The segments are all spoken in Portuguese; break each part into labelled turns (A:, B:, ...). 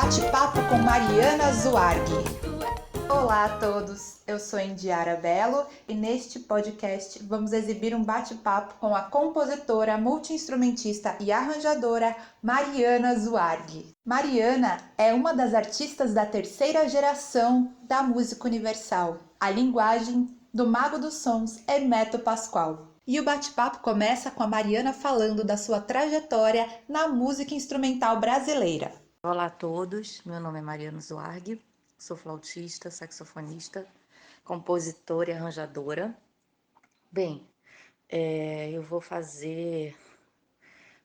A: Bate-papo com Mariana Zuarghi. Olá a todos, eu sou Indiara Belo e neste podcast vamos exibir um bate-papo com a compositora, multi-instrumentista e arranjadora Mariana Zuarghi. Mariana é uma das artistas da terceira geração da música universal. A linguagem do mago dos sons Hermeto Pascoal. E o bate-papo começa com a Mariana falando da sua trajetória na música instrumental brasileira.
B: Olá a todos, meu nome é Mariana Zuarghi, sou flautista, saxofonista, compositora e arranjadora. Bem, eu vou fazer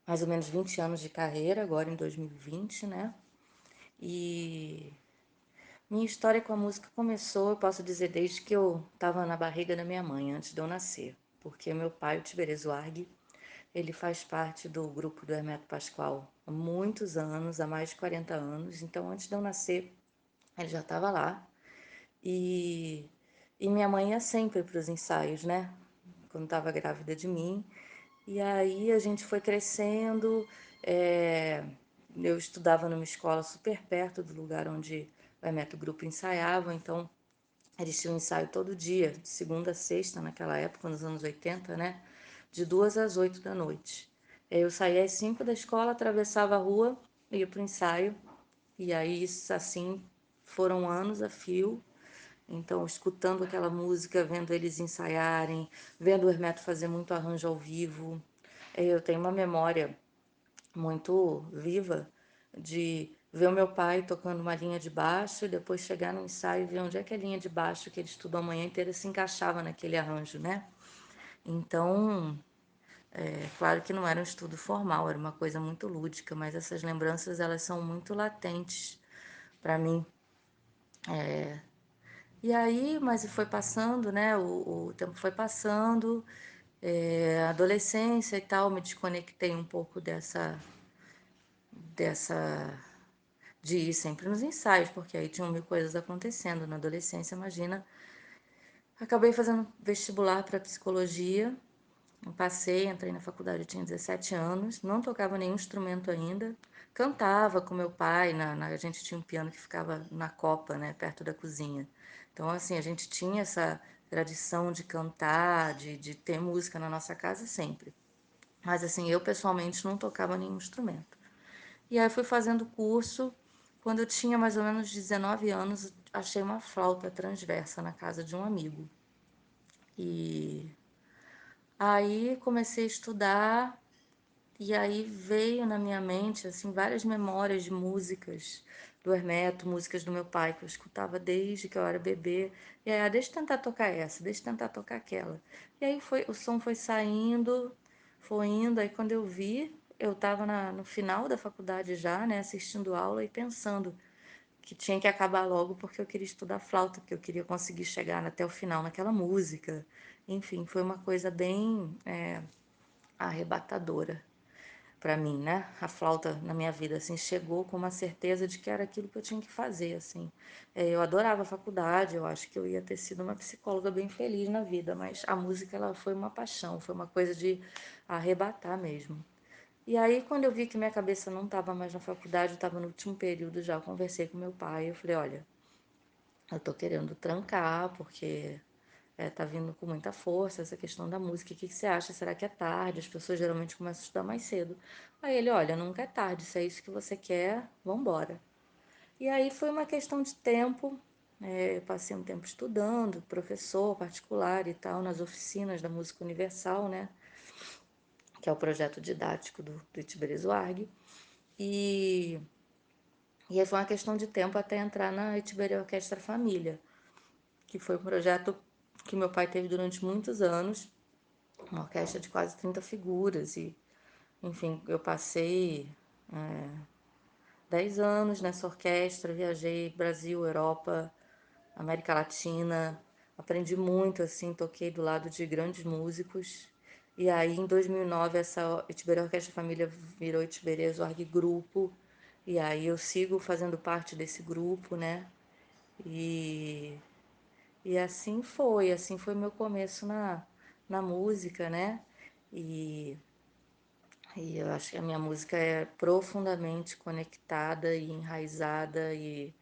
B: mais ou menos 20 anos de carreira agora em 2020, né? E minha história com a música começou, eu posso dizer, desde que eu estava na barriga da minha mãe, antes de eu nascer. Porque meu pai, o Tiberê Zuarghi, ele faz parte do grupo do Hermeto Pascoal há muitos anos, há mais de 40 anos. Então, antes de eu nascer, ele já estava lá. E minha mãe ia sempre para os ensaios, né? Quando estava grávida de mim. E aí a gente foi crescendo. Eu estudava numa escola super perto do lugar onde o Hermeto Grupo ensaiava. Então, eles tinham ensaio todo dia, de segunda a sexta, naquela época, nos anos 80, né? De 2 às 8 da noite. Eu saía às 5 da escola, atravessava a rua, ia para o ensaio. E aí, assim, foram anos a fio. Então, escutando aquela música, vendo eles ensaiarem, vendo o Hermeto fazer muito arranjo ao vivo. Eu tenho uma memória muito viva de ver o meu pai tocando uma linha de baixo e depois chegar no ensaio e ver onde é que a linha de baixo que ele estudou a manhã inteira se encaixava naquele arranjo, né? Então, claro que não era um estudo formal, era uma coisa muito lúdica, mas essas lembranças, elas são muito latentes para mim. E aí, mas foi passando, né? O tempo foi passando, adolescência e tal, me desconectei um pouco dessa de ir sempre nos ensaios, porque aí tinham mil coisas acontecendo na adolescência, imagina. Acabei fazendo vestibular para psicologia, passei, entrei na faculdade, eu tinha 17 anos, não tocava nenhum instrumento ainda, cantava com meu pai, a gente tinha um piano que ficava na copa, né, perto da cozinha. Então, assim, a gente tinha essa tradição de cantar, de ter música na nossa casa sempre. Mas, assim, eu pessoalmente não tocava nenhum instrumento. E aí fui fazendo curso. Quando eu tinha mais ou menos 19 anos, achei uma flauta transversa na casa de um amigo. E aí comecei a estudar e aí veio na minha mente assim várias memórias de músicas do Hermeto, músicas do meu pai que eu escutava desde que eu era bebê. E aí, deixa eu tentar tocar essa, deixa eu tentar tocar aquela. E aí o som foi saindo, foi indo. Aí quando eu vi, eu estava no final da faculdade já, né, assistindo aula e pensando que tinha que acabar logo porque eu queria estudar flauta, porque eu queria conseguir chegar até o final naquela música. Enfim, foi uma coisa bem arrebatadora para mim, né? A flauta na minha vida, assim, chegou com uma certeza de que era aquilo que eu tinha que fazer, assim. Eu adorava a faculdade, eu acho que eu ia ter sido uma psicóloga bem feliz na vida, mas a música, ela foi uma paixão, foi uma coisa de arrebatar mesmo. E aí, quando eu vi que minha cabeça não estava mais na faculdade, eu estava no último período já, eu conversei com meu pai, eu falei, olha, eu tô querendo trancar, porque tá vindo com muita força essa questão da música. O que você acha? Será que é tarde? As pessoas geralmente começam a estudar mais cedo. Aí ele, olha, nunca é tarde, se é isso que você quer, vambora. E aí foi uma questão de tempo. Eu passei um tempo estudando, professor particular e tal, nas oficinas da música universal, né? Que é o projeto didático do Itiberê Zuarghi. E, e aí foi uma questão de tempo até entrar na Itiberê Orquestra Família, que foi um projeto que meu pai teve durante muitos anos, uma orquestra de quase 30 figuras. E, enfim, eu passei 10 anos nessa orquestra, viajei Brasil, Europa, América Latina, aprendi muito, assim, toquei do lado de grandes músicos. E aí, em 2009, essa Itiberê Orquestra Família virou Itiberê Zuarghi Grupo, e aí eu sigo fazendo parte desse grupo, né? E, e assim foi meu começo na música, né? E E eu acho que a minha música é profundamente conectada e enraizada e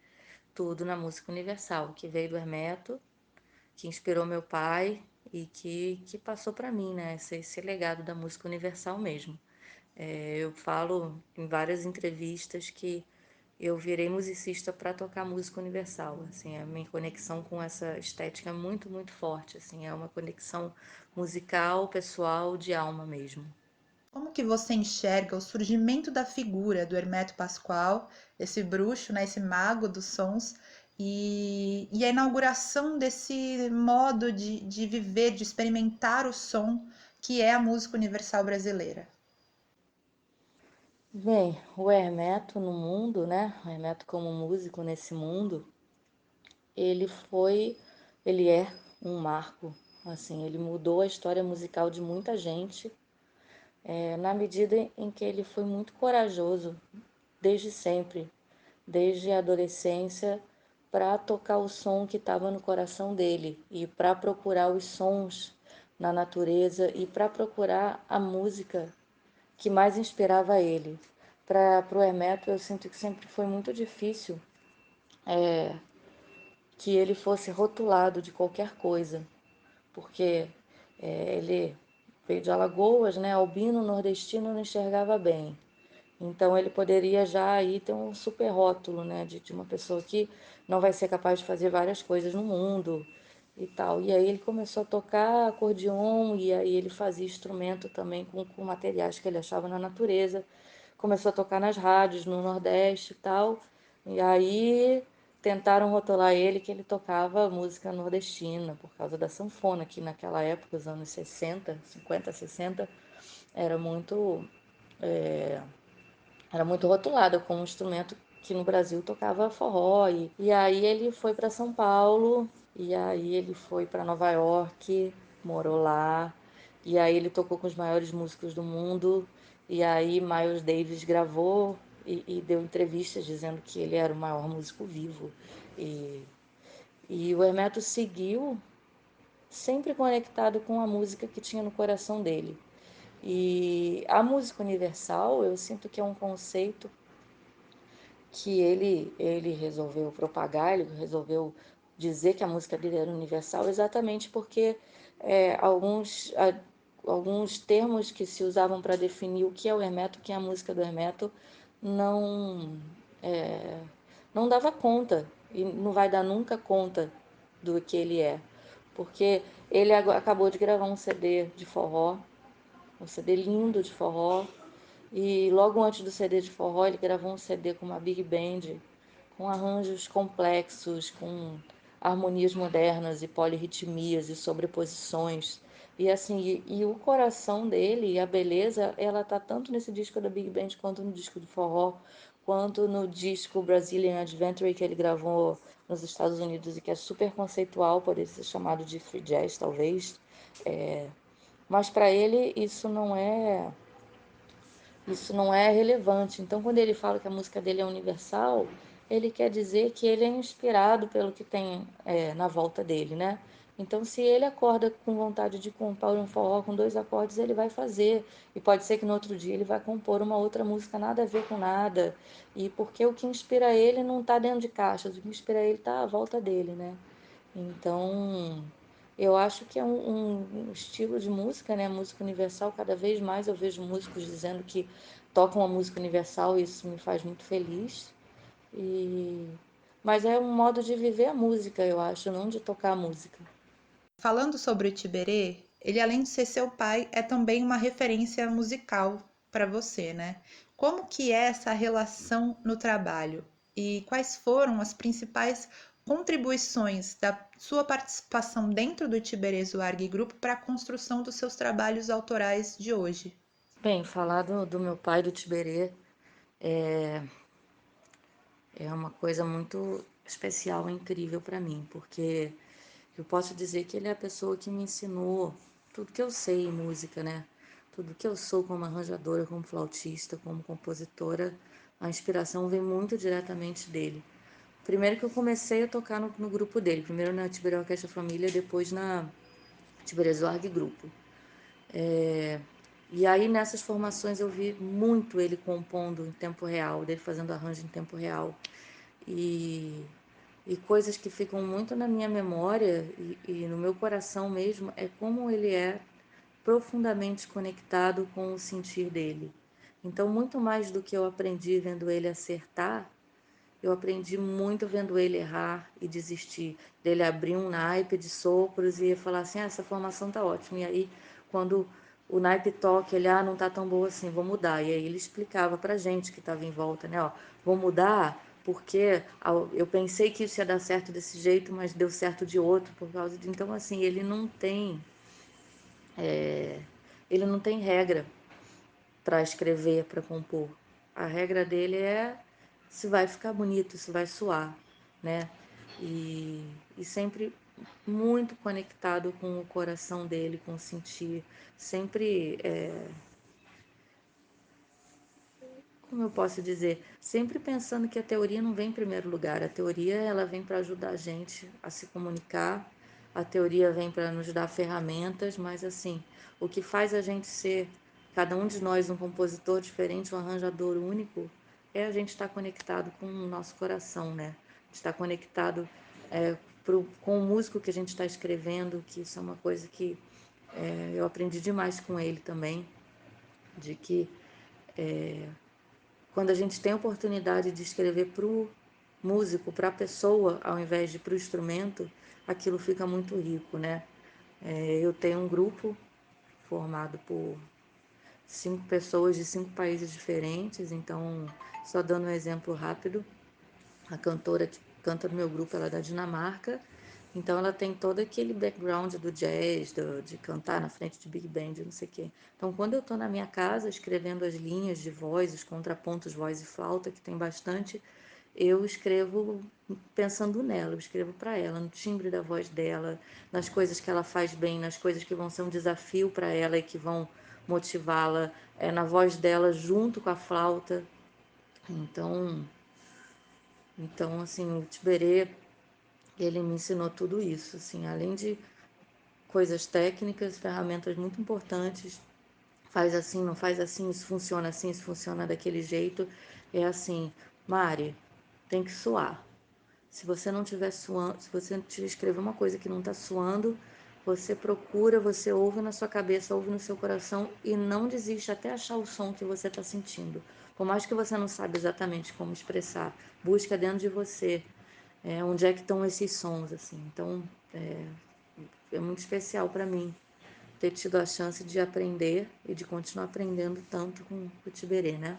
B: tudo na música universal, que veio do Hermeto, que inspirou meu pai e que passou para mim, né? Esse legado da música universal mesmo. Eu falo em várias entrevistas que eu virei musicista para tocar música universal. Assim, a minha conexão com essa estética é muito, muito forte. Assim, é uma conexão musical, pessoal, de alma mesmo.
A: Como que você enxerga o surgimento da figura do Hermeto Pascoal, esse bruxo, né, esse mago dos sons, e a inauguração desse modo de viver, de experimentar o som, que é a música universal brasileira?
B: Bem, o Hermeto no mundo, né? O Hermeto como músico nesse mundo, ele foi, ele é um marco. Assim, ele mudou a história musical de muita gente, na medida em que ele foi muito corajoso desde sempre, desde a adolescência, para tocar o som que estava no coração dele e para procurar os sons na natureza e para procurar a música que mais inspirava ele. Para o Hermeto, eu sinto que sempre foi muito difícil que ele fosse rotulado de qualquer coisa, porque ele veio de Alagoas, né? Albino nordestino não enxergava bem. Então ele poderia já aí ter um super rótulo, né, de uma pessoa que não vai ser capaz de fazer várias coisas no mundo e tal. E aí ele começou a tocar acordeon e aí ele fazia instrumento também com materiais que ele achava na natureza. Começou a tocar nas rádios no Nordeste e tal. E aí tentaram rotular ele que ele tocava música nordestina por causa da sanfona, que naquela época, os anos 60, 50, 60, era muito era muito rotulada como um instrumento que no Brasil tocava forró. E aí ele foi para São Paulo, e aí ele foi para Nova York, morou lá, e aí ele tocou com os maiores músicos do mundo, e aí Miles Davis gravou e deu entrevistas dizendo que ele era o maior músico vivo. E, e o Hermeto seguiu sempre conectado com a música que tinha no coração dele. E a música universal, eu sinto que é um conceito que ele resolveu propagar, ele resolveu dizer que a música dele era universal, exatamente porque alguns termos que se usavam para definir o que é o Hermeto, o que é a música do Hermeto, não, é, não dava conta, e não vai dar nunca conta do que ele é. Porque ele acabou de gravar um CD de forró, um CD lindo de forró, e logo antes do CD de forró, ele gravou um CD com uma big band, com arranjos complexos, com harmonias modernas e polirritmias e sobreposições. E assim, e o coração dele e a beleza, ela tá tanto nesse disco da Big Band quanto no disco do forró, quanto no disco Brazilian Adventure que ele gravou nos Estados Unidos e que é super conceitual, poderia ser chamado de free jazz, talvez. Mas para ele isso não é relevante. Então, quando ele fala que a música dele é universal, ele quer dizer que ele é inspirado pelo que tem na volta dele, né? Então, se ele acorda com vontade de compor um forró com 2 acordes, ele vai fazer. E pode ser que no outro dia ele vai compor uma outra música nada a ver com nada. E porque o que inspira ele não está dentro de caixas, o que inspira ele está à volta dele, né? Então, eu acho que é um estilo de música, né? Música universal. Cada vez mais eu vejo músicos dizendo que tocam a música universal e isso me faz muito feliz. E... Mas é um modo de viver a música, eu acho, não de tocar a música.
A: Falando sobre o Tiberê, ele além de ser seu pai, é também uma referência musical para você, né? Como que é essa relação no trabalho? E quais foram as principais contribuições da sua participação dentro do Tiberê Zuarg Grupo para a construção dos seus trabalhos autorais de hoje?
B: Bem, falar do meu pai, do Tiberê, é uma coisa muito especial e incrível para mim, porque eu posso dizer que ele é a pessoa que me ensinou tudo que eu sei em música, né? Tudo que eu sou como arranjadora, como flautista, como compositora, a inspiração vem muito diretamente dele. Primeiro que eu comecei a tocar no grupo dele, primeiro na Tiberê Orquestra Família, depois na Tiberê Zorg Grupo. E aí nessas formações eu vi muito ele compondo em tempo real, dele fazendo arranjo em tempo real. E, e coisas que ficam muito na minha memória e no meu coração mesmo é como ele é profundamente conectado com o sentir dele. Então, muito mais do que eu aprendi vendo ele acertar, eu aprendi muito vendo ele errar e desistir. Dele abrir um naipe de sopros e falar assim: essa formação tá ótima. E aí, quando o naipe toca, ele, não tá tão boa assim, vou mudar. E aí ele explicava pra gente que estava em volta, né? Ó, vou mudar porque eu pensei que isso ia dar certo desse jeito, mas deu certo de outro por causa de. Então, assim, ele não tem regra para escrever, para compor. A regra dele é se vai ficar bonito, se vai suar, né? E sempre muito conectado com o coração dele, com o sentir, sempre, como eu posso dizer, sempre pensando que a teoria não vem em primeiro lugar. A teoria ela vem para ajudar a gente a se comunicar, a teoria vem para nos dar ferramentas, mas assim, o que faz a gente ser, cada um de nós, um compositor diferente, um arranjador único, é a gente estar conectado com o nosso coração, né? Estar conectado com o músico que a gente está escrevendo, que isso é uma coisa que eu aprendi demais com ele também, de que quando a gente tem a oportunidade de escrever para o músico, para a pessoa, ao invés de para o instrumento, aquilo fica muito rico, né? Eu tenho um grupo formado por 5 pessoas de 5 países diferentes, então, só dando um exemplo rápido, a cantora que canta no meu grupo, ela é da Dinamarca, então ela tem todo aquele background do jazz, de cantar na frente de big band, não sei o quê. Então, quando eu estou na minha casa escrevendo as linhas de voz, os contrapontos voz e flauta, que tem bastante, eu escrevo pensando nela, eu escrevo para ela, no timbre da voz dela, nas coisas que ela faz bem, nas coisas que vão ser um desafio para ela e que vão motivá-la, na voz dela junto com a flauta. Então, assim, o Tiberê, ele me ensinou tudo isso, assim, além de coisas técnicas, ferramentas muito importantes. Faz assim, não faz assim, isso funciona daquele jeito. É assim, Mari, tem que suar. Se você não tiver suando, se você te escrever uma coisa que não está suando, você procura, você ouve na sua cabeça, ouve no seu coração e não desiste até achar o som que você está sentindo. Por mais que você não saiba exatamente como expressar, busca dentro de você onde é que estão esses sons, assim. Então, é muito especial para mim ter tido a chance de aprender e de continuar aprendendo tanto com o Tiberê, né?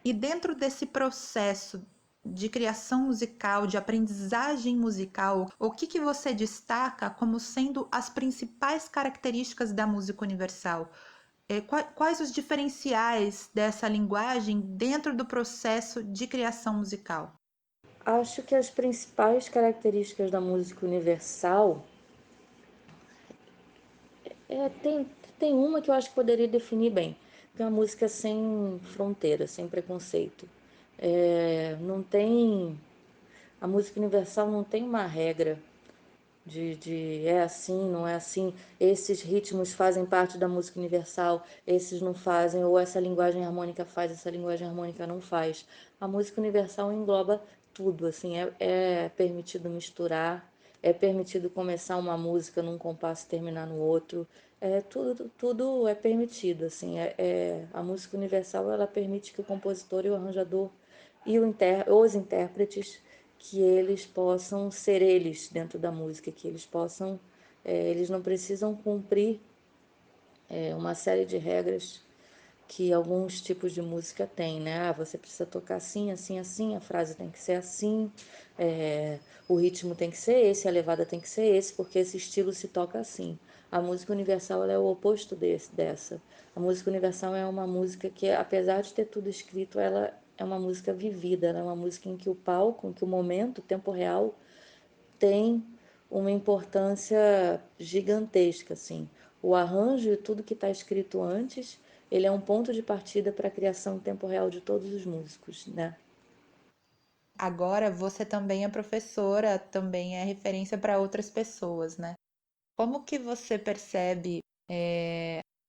A: E dentro desse processo de criação musical, de aprendizagem musical, o que que você destaca como sendo as principais características da música universal? Quais os diferenciais dessa linguagem dentro do processo de criação musical?
B: Acho que as principais características da música universal tem uma que eu acho que poderia definir bem, que é uma música sem fronteira, sem preconceito. Não tem. A música universal não tem uma regra de é assim, não é assim, esses ritmos fazem parte da música universal, esses não fazem, ou essa linguagem harmônica faz, essa linguagem harmônica não faz. A música universal engloba tudo, assim, é permitido misturar, é permitido começar uma música num compasso e terminar no outro, tudo é permitido, assim, a música universal ela permite que o compositor e o arranjador e os intérpretes que eles possam ser eles dentro da música, que eles possam, eles não precisam cumprir uma série de regras que alguns tipos de música têm, né? Você precisa tocar assim, assim, assim, a frase tem que ser assim, o ritmo tem que ser esse, a levada tem que ser esse, porque esse estilo se toca assim. A música universal ela é o oposto dessa. A música universal é uma música que, apesar de ter tudo escrito, ela é uma música vivida, ela é uma música em que o palco, em que o momento, o tempo real, tem uma importância gigantesca, assim. O arranjo e tudo que está escrito antes, ele é um ponto de partida para a criação em tempo real de todos os músicos, né?
A: Agora você também é professora, também é referência para outras pessoas, né? Como que você percebe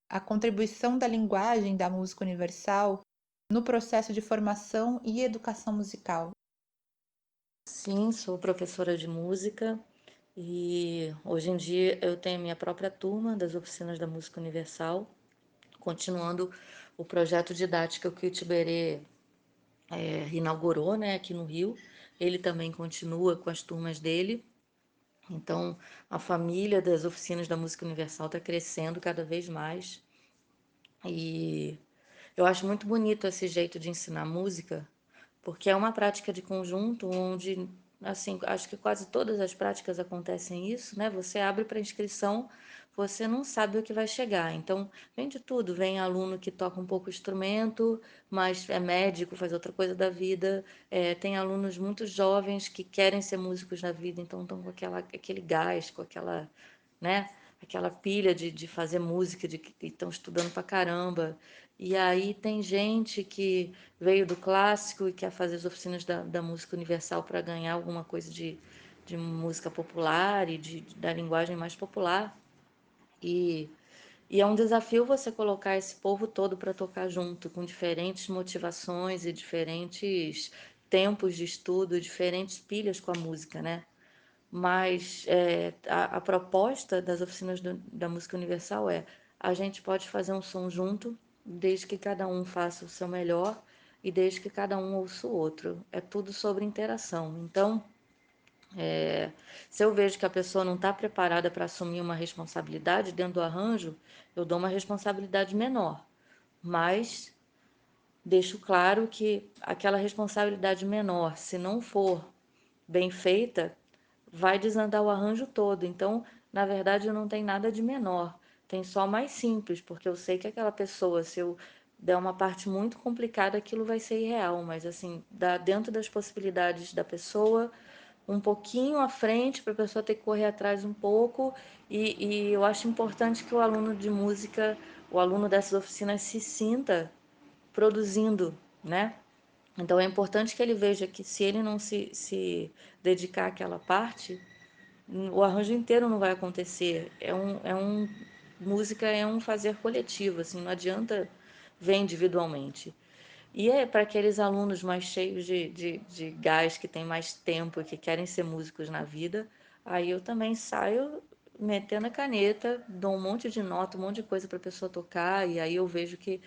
A: a contribuição da linguagem da música universal no processo de formação e educação musical.
B: Sim, sou professora de música e hoje em dia eu tenho minha própria turma das oficinas da música universal, continuando o projeto didático que o Tiberê inaugurou, né, aqui no Rio. Ele também continua com as turmas dele. Então, a família das oficinas da música universal está crescendo cada vez mais. E eu acho muito bonito esse jeito de ensinar música, porque é uma prática de conjunto onde, assim, acho que quase todas as práticas acontecem isso, né? Você abre para inscrição, você não sabe o que vai chegar. Então, vem de tudo. Vem aluno que toca um pouco o instrumento, mas é médico, faz outra coisa da vida. Tem alunos muito jovens que querem ser músicos na vida, então estão com aquele gás, com aquela, né? Aquela pilha de fazer música, de que estão estudando pra caramba. E aí tem gente que veio do clássico e quer fazer as oficinas da música universal para ganhar alguma coisa de música popular e da linguagem mais popular. E, e é um desafio você colocar esse povo todo para tocar junto, com diferentes motivações e diferentes tempos de estudo, diferentes pilhas com a música, né? Mas a proposta das oficinas da música universal é: a gente pode fazer um som junto, desde que cada um faça o seu melhor e desde que cada um ouça o outro. É tudo sobre interação. Então, se eu vejo que a pessoa não está preparada para assumir uma responsabilidade dentro do arranjo, eu dou uma responsabilidade menor. Mas deixo claro que aquela responsabilidade menor, se não for bem feita, vai desandar o arranjo todo. Então, na verdade, não tem nada de menor, tem só mais simples, porque eu sei que aquela pessoa, se eu der uma parte muito complicada, aquilo vai ser irreal, mas assim, dá dentro das possibilidades da pessoa, um pouquinho à frente, para a pessoa ter que correr atrás um pouco, e eu acho importante que o aluno de música, o aluno dessas oficinas se sinta produzindo, né? Então é importante que ele veja que se ele não se dedicar àquela parte, o arranjo inteiro não vai acontecer. Música é um fazer coletivo, assim, não adianta ver individualmente. E é para aqueles alunos mais cheios de gás, que têm mais tempo e que querem ser músicos na vida, aí eu também saio metendo a caneta, dou um monte de nota, um monte de coisa para a pessoa tocar, e aí eu vejo que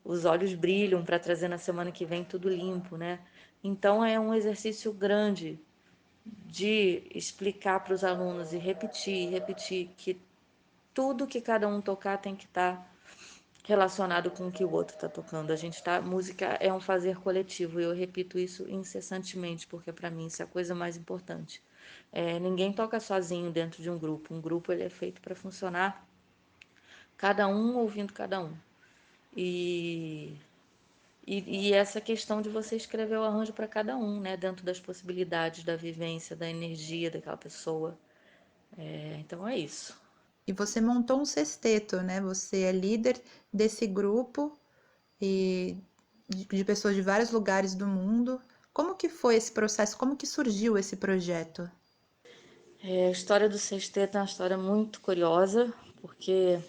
B: os olhos brilham para trazer na semana que vem tudo limpo, né? Então é um exercício grande de explicar para os alunos e repetir que tudo que cada um tocar tem que estar relacionado com o que o outro está tocando. Música é um fazer coletivo, e eu repito isso incessantemente, porque para mim isso é a coisa mais importante. Ninguém toca sozinho dentro de um grupo. Um grupo ele é feito para funcionar, cada um ouvindo cada um. E, e essa questão de você escrever o arranjo para cada um, né? Dentro das possibilidades, da vivência, da energia daquela pessoa. Então é isso.
A: E você montou um sexteto, né? Você é líder desse grupo e de pessoas de vários lugares do mundo. Como que foi esse processo? Como que surgiu esse projeto?
B: A história do sexteto é uma história muito curiosa, porque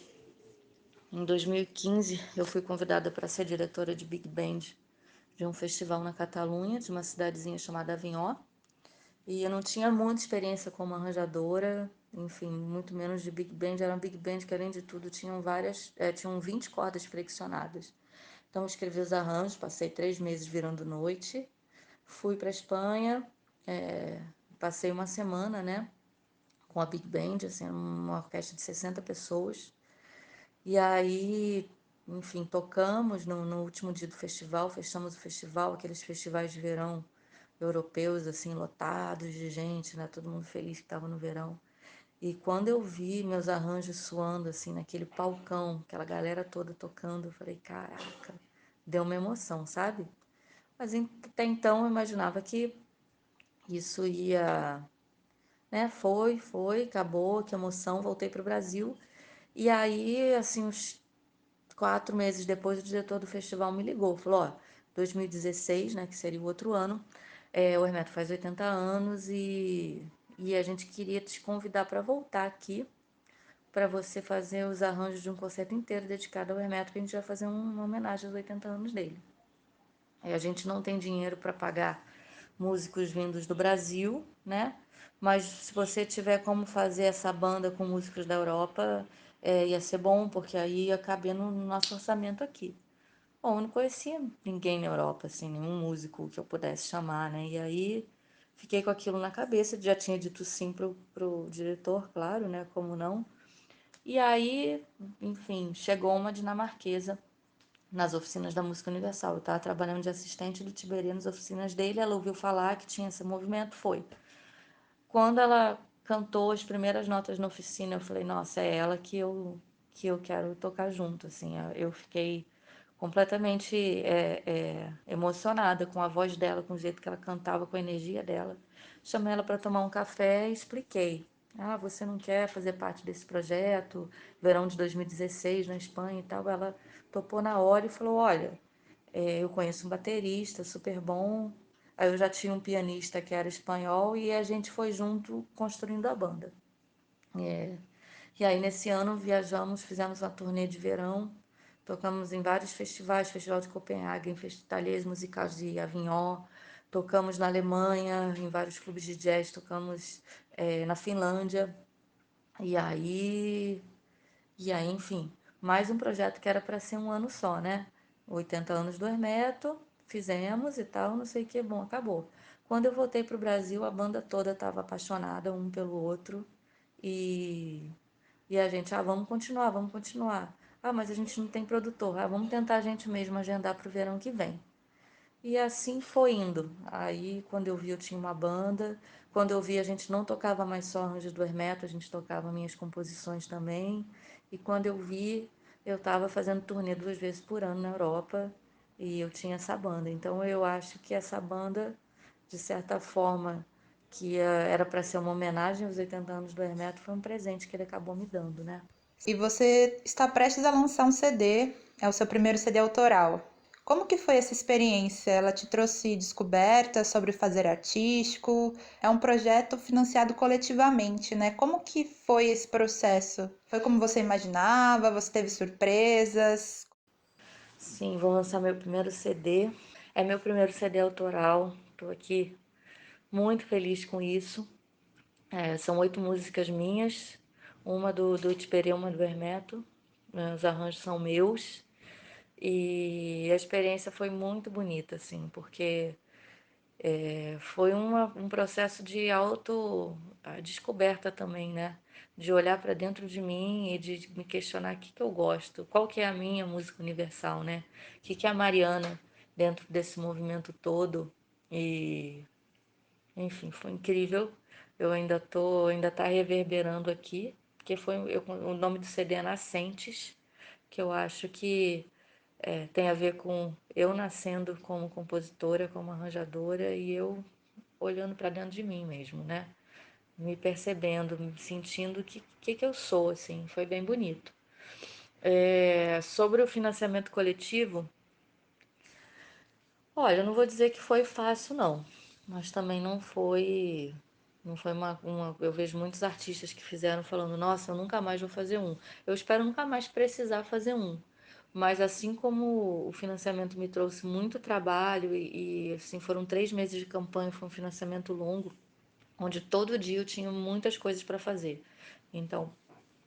B: em 2015 eu fui convidada para ser diretora de Big Band de um festival na Catalunha, de uma cidadezinha chamada Avinyó. E eu não tinha muita experiência como arranjadora, enfim, muito menos de Big Band. Era um Big Band que, além de tudo, tinham 20 cordas flexionadas. Então, eu escrevi os arranjos, passei 3 meses virando noite, fui para a Espanha, passei uma semana, né, com a Big Band, assim, uma orquestra de 60 pessoas. E aí, enfim, tocamos no último dia do festival, fechamos o festival, aqueles festivais de verão europeus, assim, lotados de gente, né? Todo mundo feliz que estava no verão. E quando eu vi meus arranjos suando, assim, naquele palcão, aquela galera toda tocando, eu falei, caraca, deu uma emoção, sabe? Mas até então eu imaginava que isso ia, né? Foi, acabou, que emoção, voltei para o Brasil. E aí, assim, uns 4 meses depois, o diretor do festival me ligou, falou, ó, 2016, né, que seria o outro ano, o Hermeto faz 80 anos e a gente queria te convidar para voltar aqui para você fazer os arranjos de um concerto inteiro dedicado ao Hermeto, que a gente vai fazer uma homenagem aos 80 anos dele. A gente não tem dinheiro para pagar músicos vindos do Brasil, né? Mas se você tiver como fazer essa banda com músicos da Europa, ia ser bom, porque aí ia caber no nosso orçamento aqui. Bom, eu não conhecia ninguém na Europa, assim, nenhum músico que eu pudesse chamar, né? E aí fiquei com aquilo na cabeça, já tinha dito sim pro diretor, claro, né? Como não? E aí, enfim, chegou uma dinamarquesa nas oficinas da Música Universal. Eu estava trabalhando de assistente do Tiberê nas oficinas dele, ela ouviu falar que tinha esse movimento, foi. Quando ela cantou as primeiras notas na oficina, eu falei, nossa, é ela que eu quero tocar junto, assim. Eu fiquei completamente emocionada com a voz dela, com o jeito que ela cantava, com a energia dela. Chamei ela para tomar um café e expliquei. Ah, você não quer fazer parte desse projeto? Verão de 2016 na Espanha e tal. Ela topou na hora e falou: Olha, eu conheço um baterista super bom. Aí eu já tinha um pianista que era espanhol e a gente foi junto construindo a banda. É, e aí nesse ano viajamos, fizemos uma turnê de verão, tocamos em vários festivais, Festival de Copenhague, Festivais Musicais de Avignon, tocamos na Alemanha, em vários clubes de jazz, tocamos na Finlândia. E aí enfim, mais um projeto que era para ser um ano só, né? 80 anos do Hermeto, fizemos e tal, não sei o que, bom, acabou. Quando eu voltei pro Brasil, a banda toda estava apaixonada um pelo outro e, a gente, vamos continuar, vamos continuar. Ah, mas a gente não tem produtor. Ah, vamos tentar a gente mesmo agendar pro verão que vem. E assim foi indo. Aí, quando eu vi, eu tinha uma banda. Quando eu vi, a gente não tocava mais só arranjos do Hermeto, a gente tocava minhas composições também. E quando eu vi, eu estava fazendo turnê 2 vezes por ano na Europa e eu tinha essa banda. Então, eu acho que essa banda, de certa forma, que era para ser uma homenagem aos 80 anos do Hermeto, foi um presente que ele acabou me dando, né?
A: E você está prestes a lançar um CD, é o seu primeiro CD autoral. Como que foi essa experiência? Ela te trouxe descobertas sobre o fazer artístico? É um projeto financiado coletivamente, né? Como que foi esse processo? Foi como você imaginava? Você teve surpresas?
B: Sim, vou lançar meu primeiro CD. É meu primeiro CD autoral. Estou aqui muito feliz com isso. São 8 músicas minhas, uma do Itperê, uma do Hermeto. Os arranjos são meus. E a experiência foi muito bonita, assim, porque foi um processo de auto descoberta também, né? De olhar para dentro de mim e de me questionar o que que eu gosto, qual que é a minha música universal, né? O que que é a Mariana dentro desse movimento todo. E enfim, foi incrível. Eu ainda tá reverberando aqui, porque o nome do CD é Nascentes, que eu acho que tem a ver com eu nascendo como compositora, como arranjadora e eu olhando para dentro de mim mesmo, né? Me percebendo, me sentindo que eu sou, assim, foi bem bonito. Sobre o financiamento coletivo, olha, eu não vou dizer que foi fácil, não, mas também não foi eu vejo muitos artistas que fizeram falando, nossa, eu nunca mais vou fazer um. Eu espero nunca mais precisar fazer um. Mas assim como o financiamento me trouxe muito trabalho assim, foram 3 meses de campanha, foi um financiamento longo, onde todo dia eu tinha muitas coisas para fazer. Então,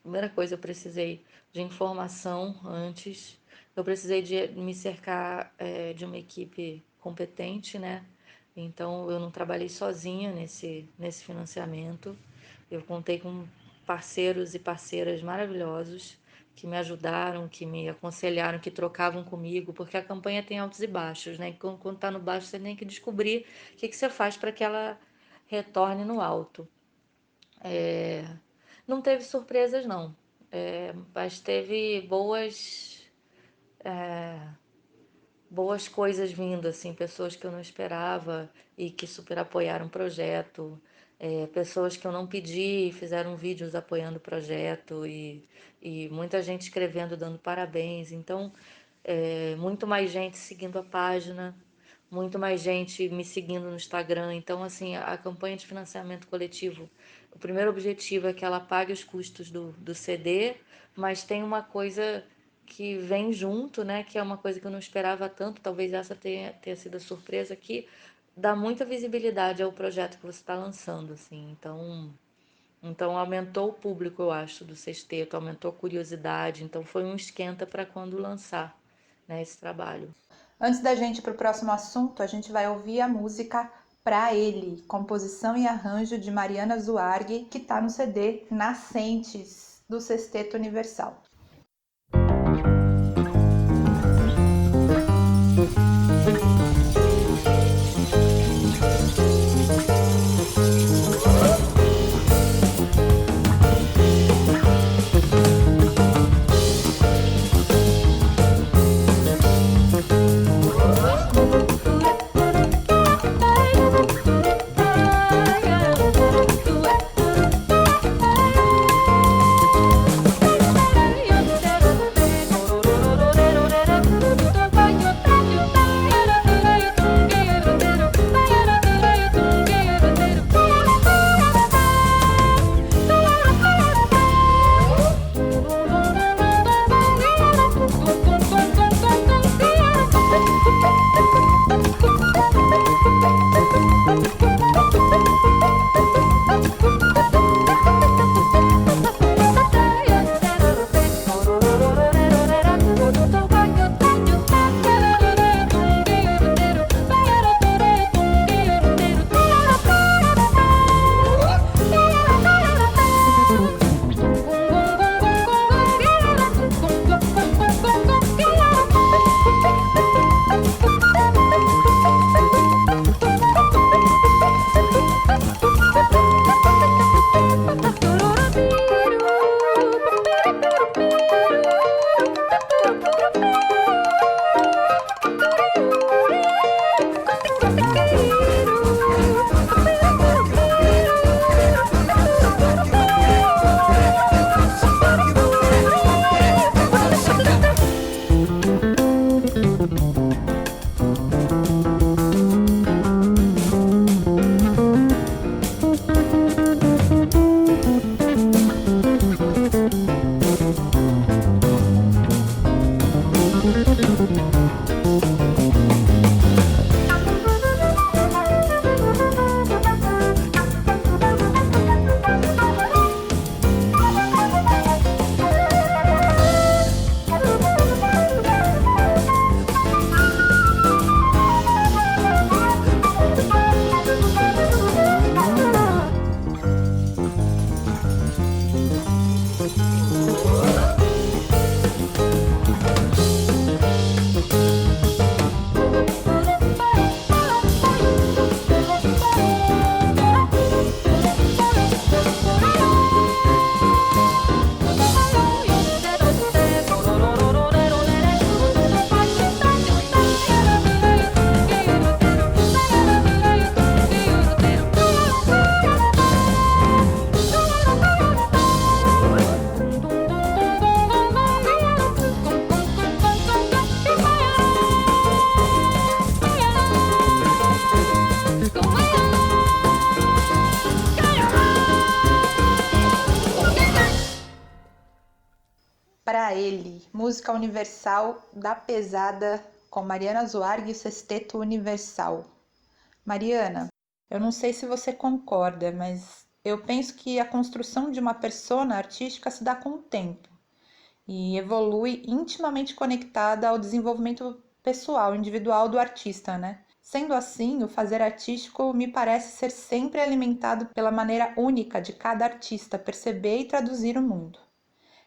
B: primeira coisa, eu precisei de informação antes, eu precisei de me cercar de uma equipe competente, né? Então, eu não trabalhei sozinha nesse financiamento. Eu contei com parceiros e parceiras maravilhosos que me ajudaram, que me aconselharam, que trocavam comigo, porque a campanha tem altos e baixos, né? E quando está no baixo, você tem que descobrir o que você faz para que ela retorne no alto. Não teve surpresas, não. Mas teve boas coisas vindo, assim, pessoas que eu não esperava e que super apoiaram o projeto, pessoas que eu não pedi e fizeram vídeos apoiando o projeto e muita gente escrevendo, dando parabéns. Então, muito mais gente seguindo a página, muito mais gente me seguindo no Instagram. Então, assim, a campanha de financiamento coletivo, o primeiro objetivo é que ela pague os custos do CD, mas tem uma coisa que vem junto, né? Que é uma coisa que eu não esperava tanto, talvez essa tenha sido a surpresa, que dá muita visibilidade ao projeto que você está lançando, assim. Então aumentou o público, eu acho, do sexteto, aumentou a curiosidade. Então foi um esquenta para quando lançar, né, esse trabalho.
A: Antes da gente ir para o próximo assunto, a gente vai ouvir a música Pra Ele, composição e arranjo de Mariana Zuarghi, que está no CD Nascentes, do Sexteto Universal. Pra Ele, música universal da pesada com Mariana Zuarghi e o Sexteto Universal. Mariana, eu não sei se você concorda, mas eu penso que a construção de uma persona artística se dá com o tempo e evolui intimamente conectada ao desenvolvimento pessoal, individual do artista, né? Sendo assim, o fazer artístico me parece ser sempre alimentado pela maneira única de cada artista perceber e traduzir o mundo.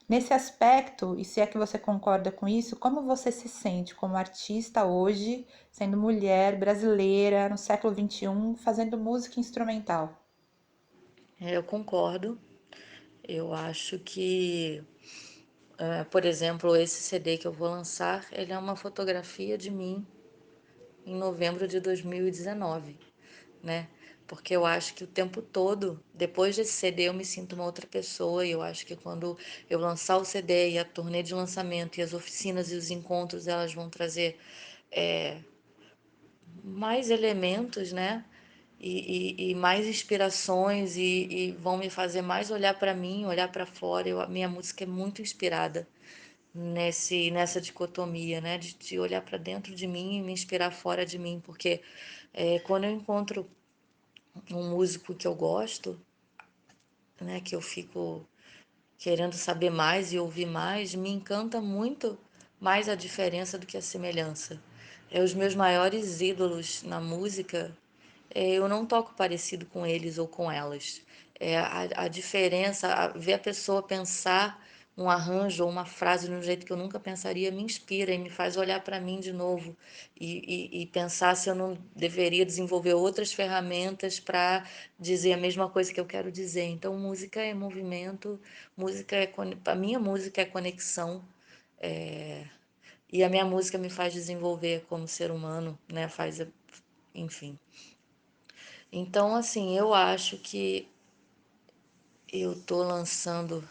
A: Nesse aspecto, e se é que você concorda com isso, como você se sente como artista hoje, sendo mulher brasileira no século XXI, fazendo música instrumental?
B: Eu concordo. Eu acho que, por exemplo, esse CD que eu vou lançar, ele é uma fotografia de mim em novembro de 2019, né? Porque eu acho que o tempo todo, depois desse CD, eu me sinto uma outra pessoa. E eu acho que quando eu lançar o CD e a turnê de lançamento e as oficinas e os encontros, elas vão trazer mais elementos, né? E mais inspirações e vão me fazer mais olhar para mim, olhar para fora. A minha música é muito inspirada nessa dicotomia, né? De olhar para dentro de mim e me inspirar fora de mim, porque quando eu encontro um músico que eu gosto, né? Que eu fico querendo saber mais e ouvir mais, me encanta muito mais a diferença do que a semelhança. Os meus maiores ídolos na música, eu não toco parecido com eles ou com elas. A diferença, ver a pessoa pensar um arranjo ou uma frase de um jeito que eu nunca pensaria, me inspira e me faz olhar para mim de novo e pensar se eu não deveria desenvolver outras ferramentas para dizer a mesma coisa que eu quero dizer. Então, música é movimento, a minha música é conexão, e a minha música me faz desenvolver como ser humano, né? Enfim. Então, assim, eu acho que eu tô lançando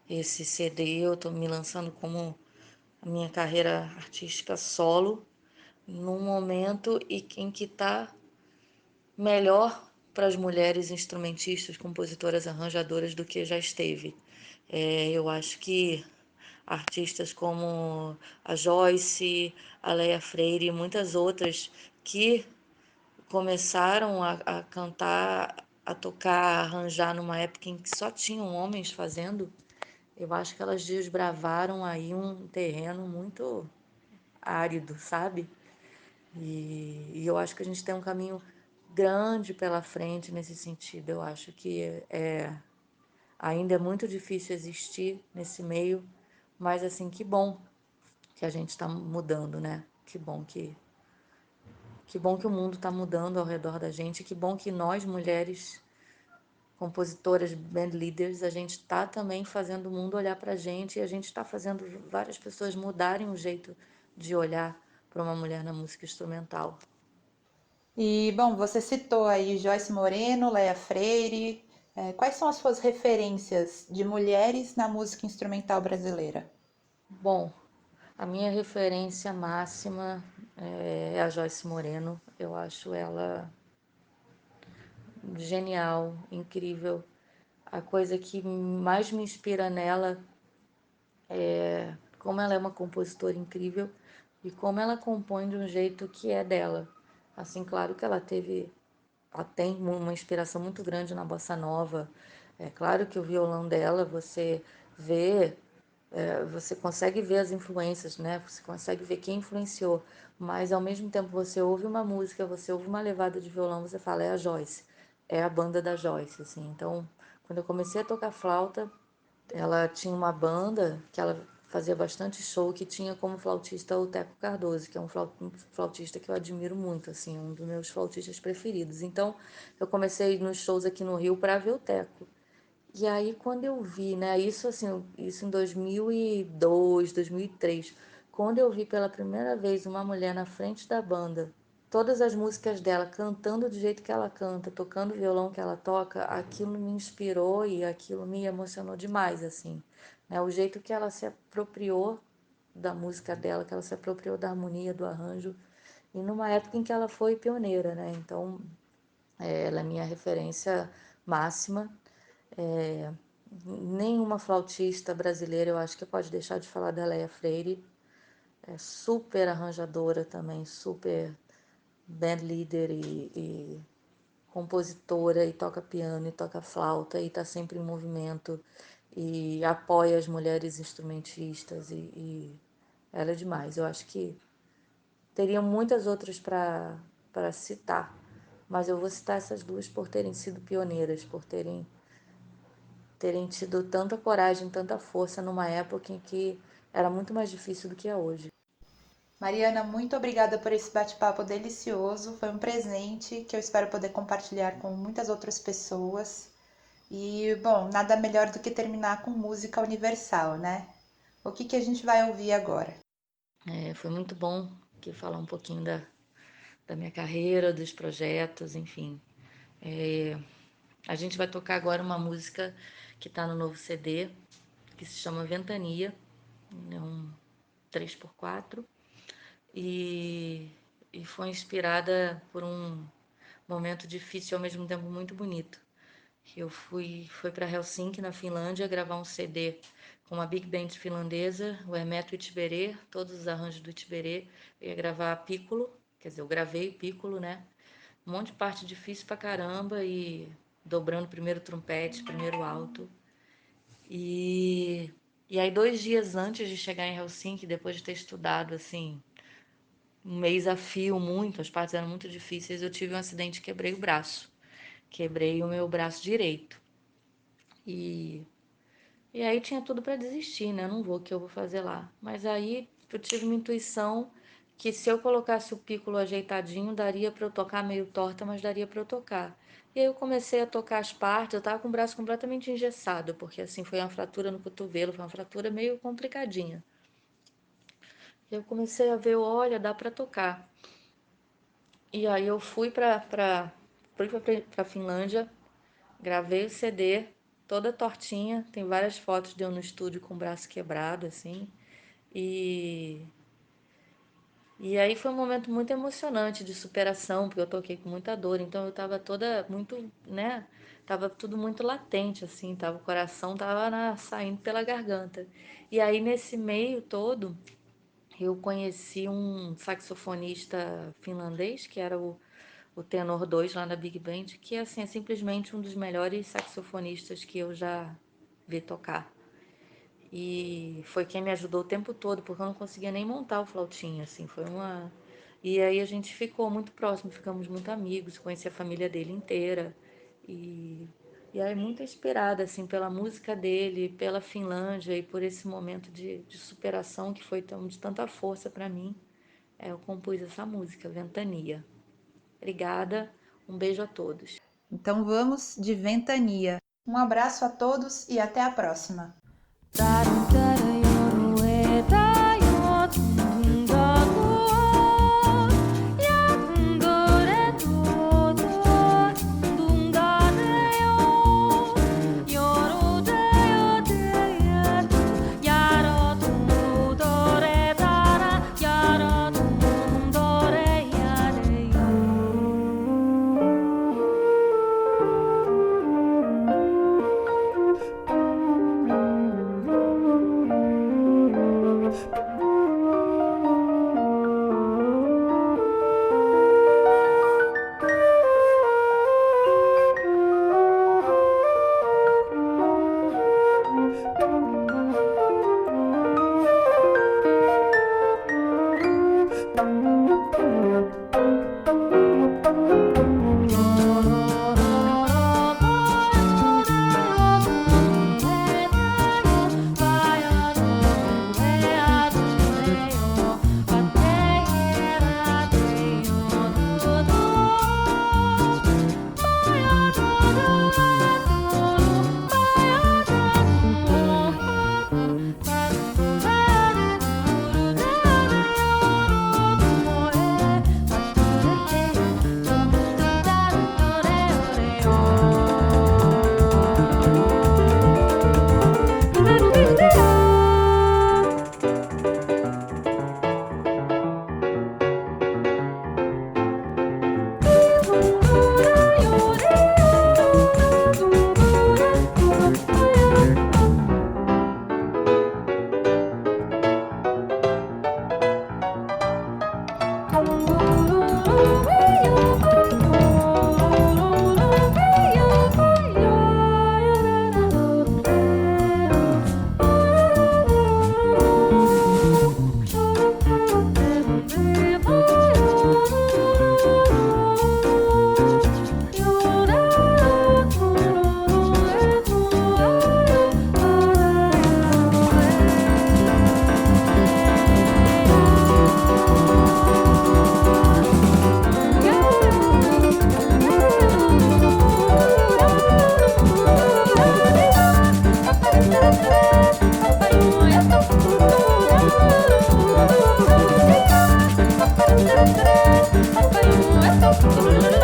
B: esse CD, eu tô me lançando como a minha carreira artística solo, num momento em que tá melhor para as mulheres instrumentistas, compositoras, arranjadoras do que já esteve. Eu acho que artistas como a Joyce, a Leia Freire e muitas outras que começaram a cantar, a tocar, a arranjar numa época em que só tinham homens fazendo, eu acho que elas desbravaram aí um terreno muito árido, sabe? E eu acho que a gente tem um caminho grande pela frente nesse sentido. Eu acho que ainda é muito difícil existir nesse meio, mas assim, que bom que a gente está mudando, né? Que bom que o mundo está mudando ao redor da gente, que bom que nós mulheres compositoras, band leaders, a gente está também fazendo o mundo olhar para a gente e a gente está fazendo várias pessoas mudarem o jeito de olhar para uma mulher na música instrumental.
A: E, bom, você citou aí Joyce Moreno, Leia Freire. Quais são as suas referências de mulheres na música instrumental brasileira?
B: Bom, a minha referência máxima é a Joyce Moreno. Eu acho ela genial, incrível. A coisa que mais me inspira nela é como ela é uma compositora incrível e como ela compõe de um jeito que é dela. Assim, claro que ela tem uma inspiração muito grande na bossa nova. É claro que o violão dela, vê, você consegue ver as influências, né? Você consegue ver quem influenciou, mas ao mesmo tempo você ouve uma música, você ouve uma levada de violão, você fala, é a Joyce, é a banda da Joyce, assim. Então, quando eu comecei a tocar flauta, ela tinha uma banda que ela fazia bastante show, que tinha como flautista o Teco Cardoso, que é um flautista que eu admiro muito, assim, um dos meus flautistas preferidos. Então, eu comecei nos shows aqui no Rio para ver o Teco. E aí, quando eu vi, né, isso em 2002, 2003, quando eu vi pela primeira vez uma mulher na frente da banda, todas as músicas dela cantando do jeito que ela canta, tocando o violão que ela toca, aquilo me inspirou e aquilo me emocionou demais, assim, né? O jeito que ela se apropriou da música dela, que ela se apropriou da harmonia, do arranjo, e numa época em que ela foi pioneira, né? Então, ela é minha referência máxima. É, Nenhuma flautista brasileira eu acho que pode deixar de falar da Leia Freire. É super arranjadora também, super band leader e compositora, e toca piano, e toca flauta, e tá sempre em movimento, e apoia as mulheres instrumentistas, e ela é demais. Eu acho que teriam muitas outras para citar, mas eu vou citar essas duas por terem sido pioneiras, por terem tido tanta coragem, tanta força numa época em que era muito mais difícil do que é hoje.
A: Mariana, muito obrigada por esse bate-papo delicioso. Foi um presente que eu espero poder compartilhar com muitas outras pessoas. E, bom, nada melhor do que terminar com música universal, né? O que a gente vai ouvir agora?
B: Foi muito bom que falar um pouquinho da minha carreira, dos projetos, enfim. É, a gente vai tocar agora uma música que está no novo CD, que se chama Ventania, é um 3x4, e e foi inspirada por um momento difícil e ao mesmo tempo muito bonito. Eu fui para Helsinki, na Finlândia, gravar um CD com uma big band finlandesa, o Hermeto Itberê, todos os arranjos do Itberê. Eu ia gravar piccolo, quer dizer, eu gravei piccolo, né? Um monte de parte difícil pra caramba e dobrando primeiro trompete, primeiro alto. E aí 2 dias antes de chegar em Helsinki, depois de ter estudado assim um mês a fio muito, as partes eram muito difíceis, eu tive um acidente e quebrei o braço. Quebrei o meu braço direito. E aí tinha tudo para desistir, né? Não vou, o que eu vou fazer lá? Mas aí eu tive uma intuição que se eu colocasse o pícolo ajeitadinho, daria para eu tocar meio torta, mas daria para eu tocar. E aí eu comecei a tocar as partes, eu tava com o braço completamente engessado, porque assim foi uma fratura no cotovelo, foi uma fratura meio complicadinha. E eu comecei a ver, olha, dá para tocar. E aí eu fui para Finlândia, gravei o CD toda tortinha, tem várias fotos de eu no estúdio com o braço quebrado, assim. E, e aí foi um momento muito emocionante de superação, porque eu toquei com muita dor, então eu tava toda muito, né? Tava tudo muito latente, assim, o coração tava saindo pela garganta. E aí nesse meio todo, eu conheci um saxofonista finlandês, que era o Tenor 2 lá na Big Band, que assim, é simplesmente um dos melhores saxofonistas que eu já vi tocar. E foi quem me ajudou o tempo todo, porque eu não conseguia nem montar o flautinho, assim, foi uma... E aí a gente ficou muito próximo, ficamos muito amigos, conheci a família dele inteira. E, e aí muito inspirada, assim, pela música dele, pela Finlândia e por esse momento de superação que foi de tanta força para mim, eu compus essa música, Ventania. Obrigada, um beijo a todos.
A: Então vamos de Ventania. Um abraço a todos e até a próxima.
C: Thank you.